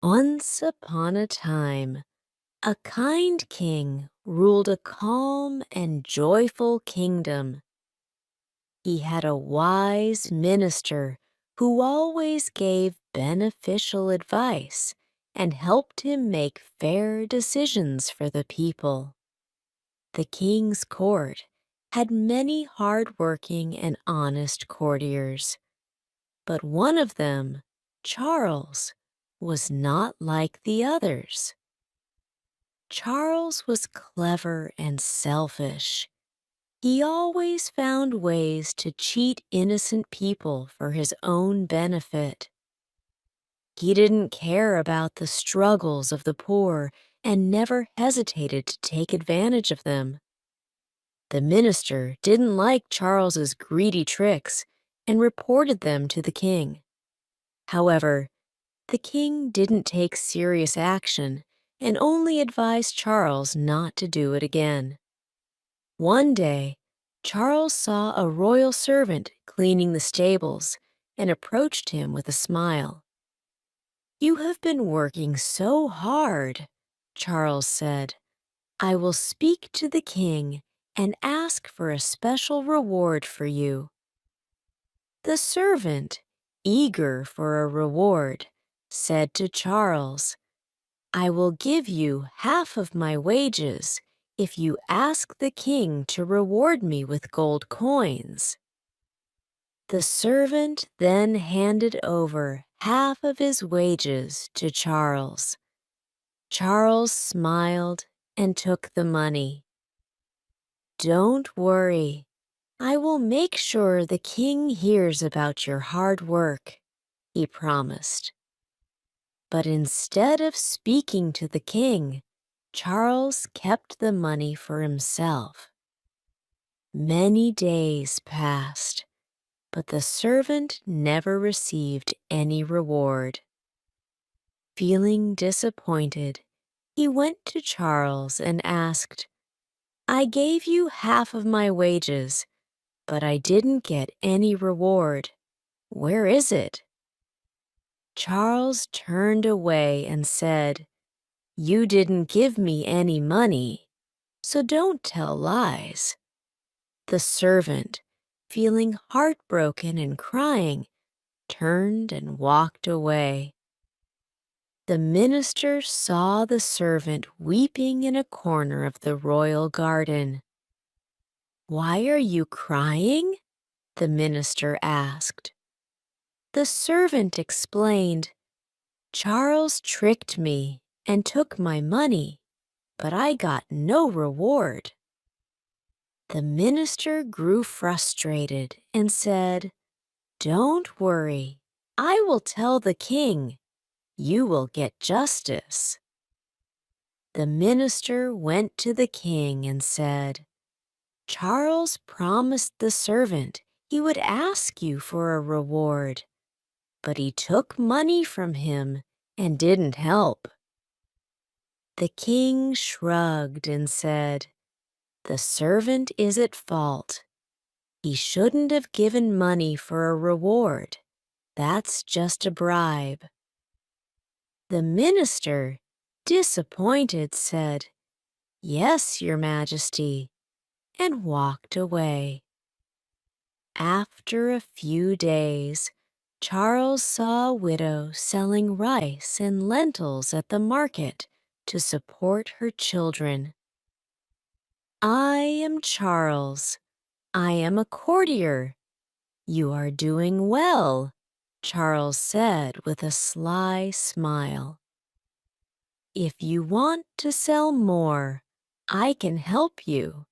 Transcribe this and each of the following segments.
Once upon a time, a kind king ruled a calm and joyful kingdom. He had a wise minister who always gave beneficial advice and helped him make fair decisions for the people. The king's court had many hard-working and honest courtiers, but one of them, Charles, was not like the others. Charles was clever and selfish. He always found ways to cheat innocent people for his own benefit. He didn't care about the struggles of the poor and never hesitated to take advantage of them. The minister didn't like Charles's greedy tricks and reported them to the king. However, the king didn't take serious action and only advised Charles not to do it again. One day, Charles saw a royal servant cleaning the stables and approached him with a smile. "You have been working so hard," Charles said. "I will speak to the king and ask for a special reward for you." The servant, eager for a reward, said to Charles, "I will give you half of my wages if you ask the king to reward me with gold coins." The servant then handed over half of his wages to Charles. Charles smiled and took the money. "Don't worry. I will make sure the king hears about your hard work," he promised. But instead of speaking to the king, Charles kept the money for himself. Many days passed, but the servant never received any reward. Feeling disappointed, he went to Charles and asked, "I gave you half of my wages, but I didn't get any reward. Where is it?" Charles turned away and said, "You didn't give me any money, so don't tell lies." The servant, feeling heartbroken and crying, turned and walked away. The minister saw the servant weeping in a corner of the royal garden. "Why are you crying?" the minister asked. The servant explained, "Charles tricked me and took my money, but I got no reward." The minister grew frustrated and said, "Don't worry, I will tell the king. You will get justice." The minister went to the king and said, "Charles promised the servant he would ask you for a reward, but he took money from him and didn't help." The king shrugged and said, "The servant is at fault. He shouldn't have given money for a reward. That's just a bribe." The minister, disappointed, said, "Yes, Your Majesty," and walked away. After a few days, Charles saw a widow selling rice and lentils at the market to support her children. "I am Charles. I am a courtier. You are doing well," Charles said with a sly smile. "If you want to sell more, I can help you.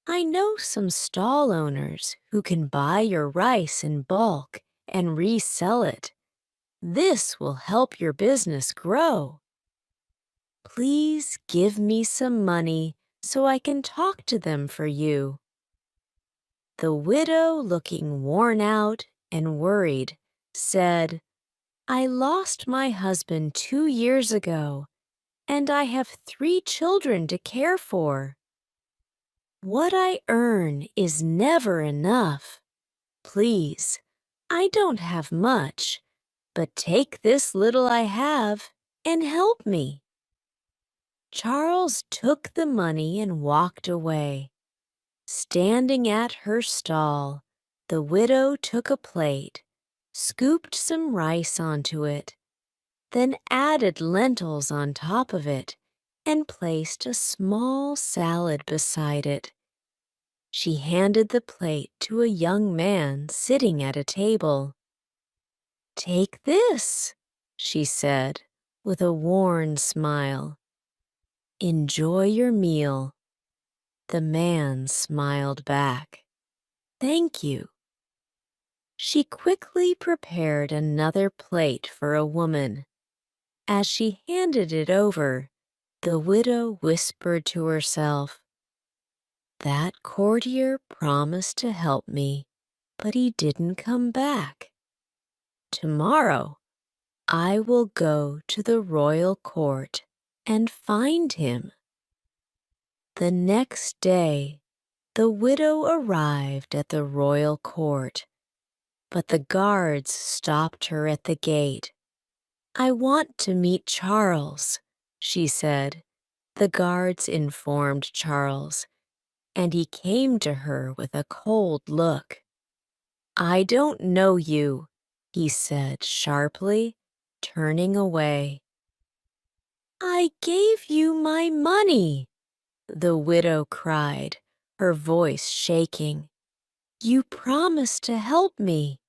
I know some stall owners who can buy your rice in bulk and resell it. This will help your business grow. Please give me some money so I can talk to them for you." The widow, looking worn out and worried, said, "I lost my husband 2 years ago, and I have 3 children to care for. What I earn is never enough. Please, I don't have much, but take this little I have and help me." Charles took the money and walked away. Standing at her stall, the widow took a plate, scooped some rice onto it, then added lentils on top of it, and placed a small salad beside it. She handed the plate to a young man sitting at a table. "Take this," she said, with a worn smile. "Enjoy your meal." The man smiled back. "Thank you." She quickly prepared another plate for a woman. As she handed it over, the widow whispered to herself, "That courtier promised to help me, but he didn't come back. Tomorrow, I will go to the royal court and find him." The next day, the widow arrived at the royal court, but the guards stopped her at the gate. "I want to meet Charles," she said. The guards informed Charles, and he came to her with a cold look. "I don't know you," he said sharply, turning away. "I gave you my money," the widow cried, her voice shaking. "You promised to help me."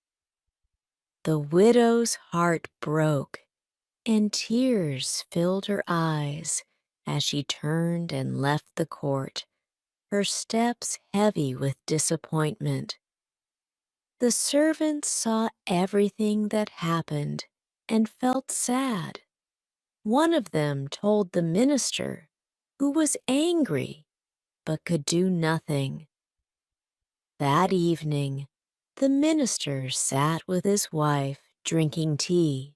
The widow's heart broke, and tears filled her eyes as she turned and left the court, her steps heavy with disappointment. The servants saw everything that happened and felt sad. One of them told the minister, who was angry but could do nothing. That evening, the minister sat with his wife drinking tea.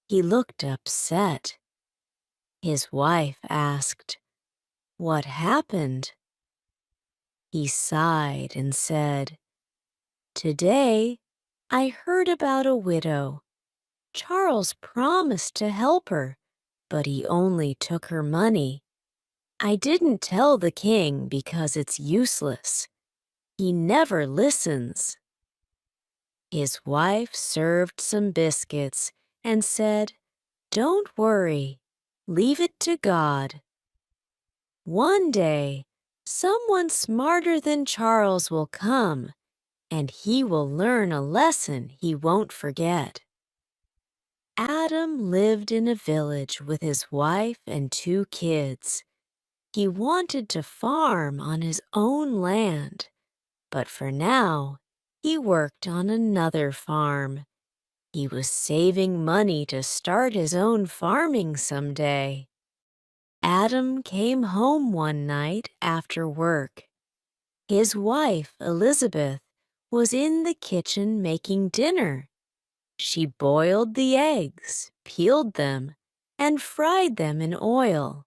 He looked upset. His wife asked, "What happened?" He sighed and said, "Today, I heard about a widow. Charles promised to help her, but he only took her money. I didn't tell the king because it's useless. He never listens." His wife served some biscuits and said, "Don't worry, leave it to God. One day, someone smarter than Charles will come, and he will learn a lesson he won't forget." Adam lived in a village with his wife and 2 kids. He wanted to farm on his own land, but for now, he worked on another farm. He was saving money to start his own farming someday. Adam came home one night after work. His wife, Elizabeth, was in the kitchen making dinner. She boiled the eggs, peeled them, and fried them in oil.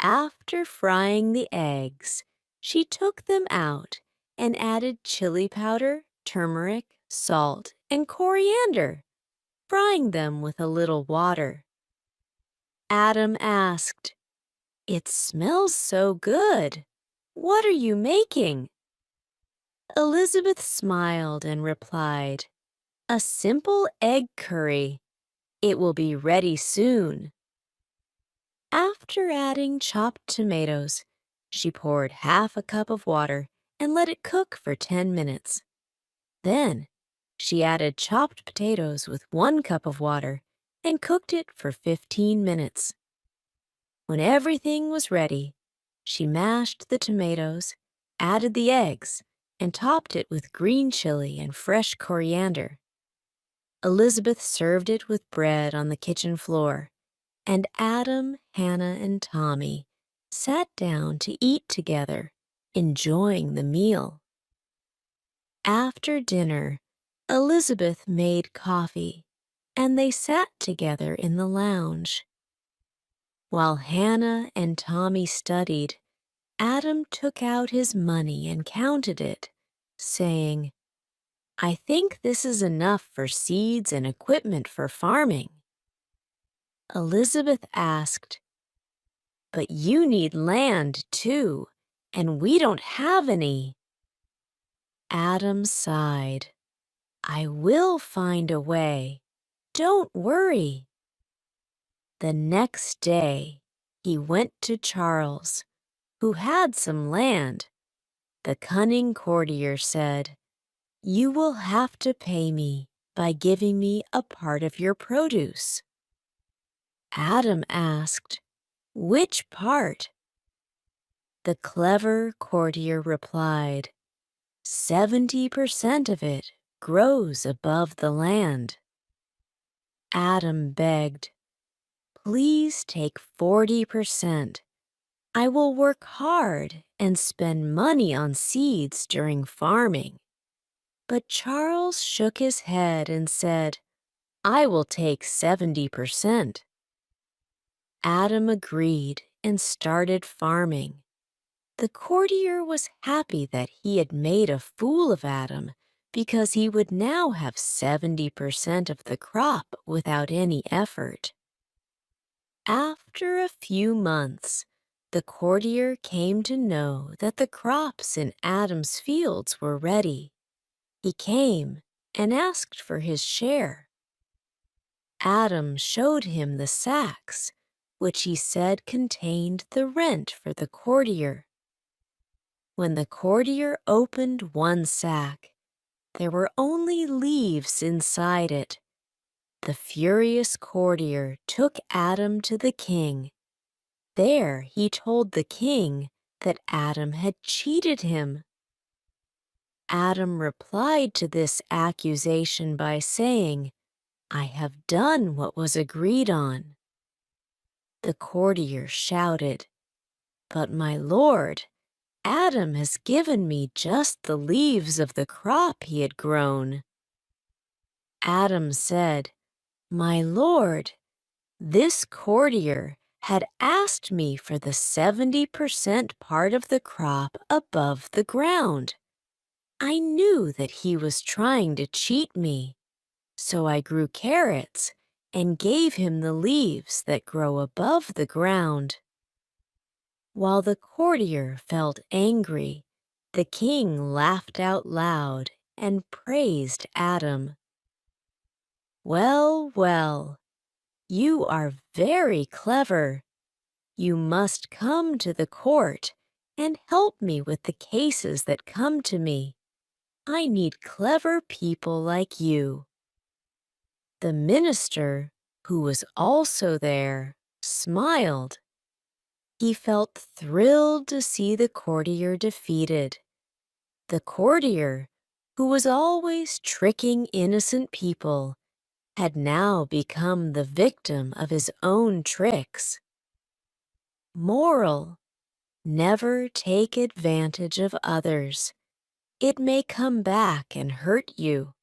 After frying the eggs, she took them out and added chili powder, turmeric, salt, and coriander, frying them with a little water. Adam asked, "It smells so good. What are you making?" Elizabeth smiled and replied, "A simple egg curry. It will be ready soon." After adding chopped tomatoes, she poured half a cup of water and let it cook for 10 minutes. Then, she added chopped potatoes with 1 cup of water and cooked it for 15 minutes. When everything was ready, she mashed the tomatoes, added the eggs, and topped it with green chili and fresh coriander. Elizabeth served it with bread on the kitchen floor, and Adam, Hannah, and Tommy sat down to eat together, enjoying the meal. After dinner, Elizabeth made coffee, and they sat together in the lounge. While Hannah and Tommy studied, Adam took out his money and counted it, saying, "I think this is enough for seeds and equipment for farming." Elizabeth asked, "But you need land too, and we don't have any." Adam sighed. "I will find a way. Don't worry." The next day, he went to Charles, who had some land. The cunning courtier said, "You will have to pay me by giving me a part of your produce." Adam asked, "Which part?" The clever courtier replied, 70% of it grows above the land." Adam begged, "Please take 40%. I will work hard and spend money on seeds during farming." But Charles shook his head and said, "I will take 70%. Adam agreed and started farming. The courtier was happy that he had made a fool of Adam because he would now have 70% of the crop without any effort. After a few months, the courtier came to know that the crops in Adam's fields were ready. He came and asked for his share. Adam showed him the sacks, which he said contained the rent for the courtier. When the courtier opened one sack, there were only leaves inside it. The furious courtier took Adam to the king. There he told the king that Adam had cheated him. Adam replied to this accusation by saying, "I have done what was agreed on." The courtier shouted, "But my lord, Adam has given me just the leaves of the crop he had grown." Adam said, "My lord, this courtier had asked me for the 70% part of the crop above the ground. I knew that he was trying to cheat me, so I grew carrots and gave him the leaves that grow above the ground." While the courtier felt angry, the king laughed out loud and praised Adam. "Well, well, you are very clever. You must come to the court and help me with the cases that come to me. I need clever people like you." The minister, who was also there, smiled. He felt thrilled to see the courtier defeated. The courtier, who was always tricking innocent people, had now become the victim of his own tricks. Moral: never take advantage of others. It may come back and hurt you.